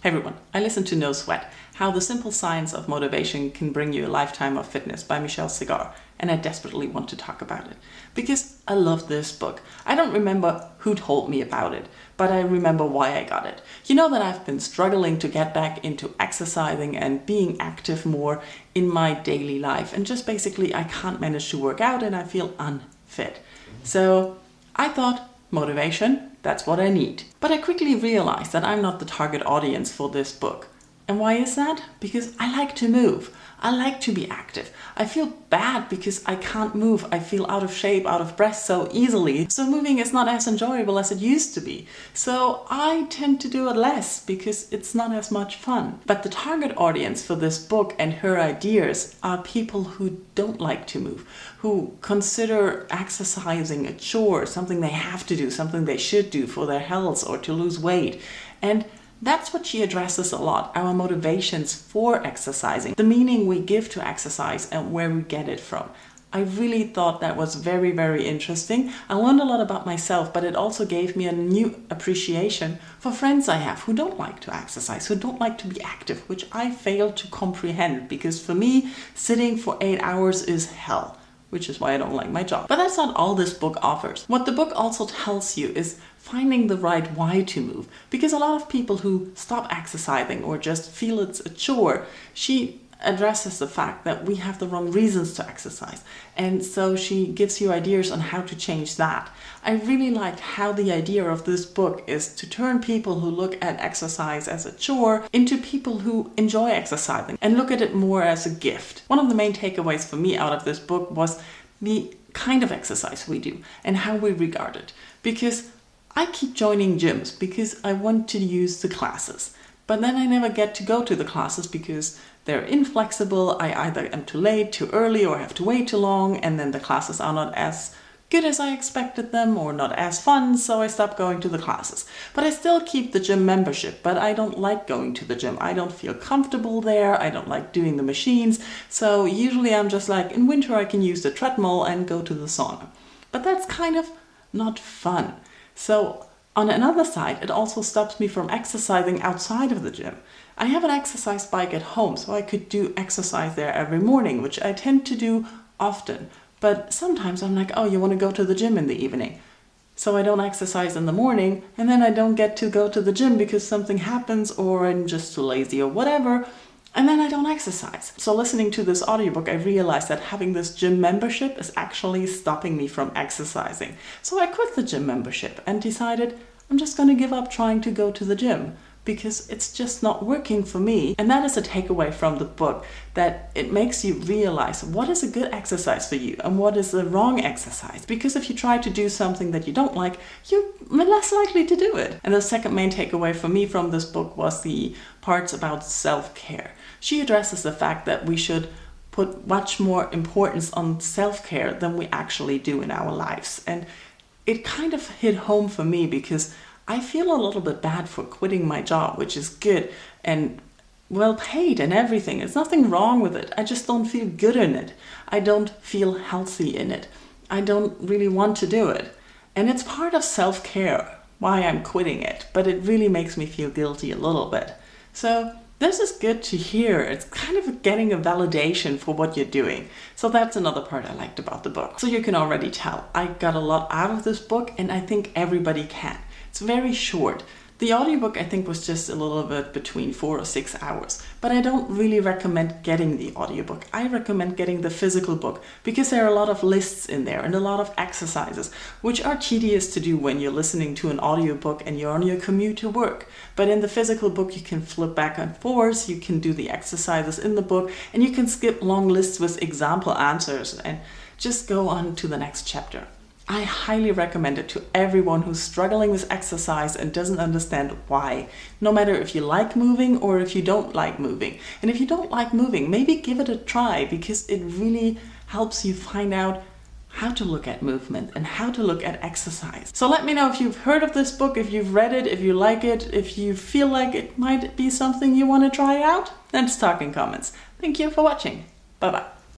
Hey everyone, I listened to No Sweat, How the Simple Science of Motivation Can Bring You a Lifetime of Fitness by Segar, and I desperately want to talk about it because I love this book. I don't remember who told me about it, but I remember why I got it. You know that I've been struggling to get back into exercising and being active more in my daily life, and just basically I can't manage to work out and I feel unfit. So I thought, motivation, that's what I need. But I quickly realized that I'm not the target audience for this book. And why is that? Because I like to move. I like to be active. I feel bad because I can't move. I feel out of shape, out of breath so easily. So moving is not as enjoyable as it used to be. So I tend to do it less because it's not as much fun. But the target audience for this book and her ideas are people who don't like to move, who consider exercising a chore, something they have to do, something they should do for their health or to lose weight. And that's what she addresses a lot, our motivations for exercising, the meaning we give to exercise and where we get it from. I really thought that was very, very interesting. I learned a lot about myself, but it also gave me a new appreciation for friends I have who don't like to exercise, who don't like to be active, which I failed to comprehend because for me, sitting for 8 hours is hell, which is why I don't like my job. But that's not all this book offers. What the book also tells you is finding the right why to move. Because a lot of people who stop exercising or just feel it's a chore, she addresses the fact that we have the wrong reasons to exercise. And so she gives you ideas on how to change that. I really liked how the idea of this book is to turn people who look at exercise as a chore into people who enjoy exercising and look at it more as a gift. One of the main takeaways for me out of this book was the kind of exercise we do and how we regard it. Because I keep joining gyms because I want to use the classes. But then I never get to go to the classes because they're inflexible. I either am too late, too early, or have to wait too long, and then the classes are not as good as I expected them or not as fun, so I stop going to the classes. But I still keep the gym membership, but I don't like going to the gym. I don't feel comfortable there. I don't like doing the machines. So usually I'm just like, in winter I can use the treadmill and go to the sauna. But that's kind of not fun. So on another side, it also stops me from exercising outside of the gym. I have an exercise bike at home, so I could do exercise there every morning, which I tend to do often. But sometimes I'm like, oh, you want to go to the gym in the evening. So I don't exercise in the morning, and then I don't get to go to the gym because something happens or I'm just too lazy or whatever. And then I don't exercise. So listening to this audiobook, I realized that having this gym membership is actually stopping me from exercising. So I quit the gym membership and decided I'm just going to give up trying to go to the gym because it's just not working for me. And that is a takeaway from the book, that it makes you realize what is a good exercise for you and what is the wrong exercise. Because if you try to do something that you don't like, you're less likely to do it. And the second main takeaway for me from this book was the parts about self-care. She addresses the fact that we should put much more importance on self-care than we actually do in our lives. And it kind of hit home for me because I feel a little bit bad for quitting my job, which is good and well paid and everything. There's nothing wrong with it. I just don't feel good in it. I don't feel healthy in it. I don't really want to do it. And it's part of self-care why I'm quitting it, but it really makes me feel guilty a little bit. So this is good to hear. It's kind of getting a validation for what you're doing. So that's another part I liked about the book. So you can already tell I got a lot out of this book, and I think everybody can. It's very short. The audiobook I think was just a little bit between 4 or 6 hours, but I don't really recommend getting the audiobook. I recommend getting the physical book because there are a lot of lists in there and a lot of exercises, which are tedious to do when you're listening to an audiobook and you're on your commute to work. But in the physical book, you can flip back and forth, you can do the exercises in the book, and you can skip long lists with example answers and just go on to the next chapter. I highly recommend it to everyone who's struggling with exercise and doesn't understand why. No matter if you like moving or if you don't like moving. And if you don't like moving, maybe give it a try because it really helps you find out how to look at movement and how to look at exercise. So let me know if you've heard of this book, if you've read it, if you like it, if you feel like it might be something you want to try out. Let's talk in comments. Thank you for watching. Bye-bye.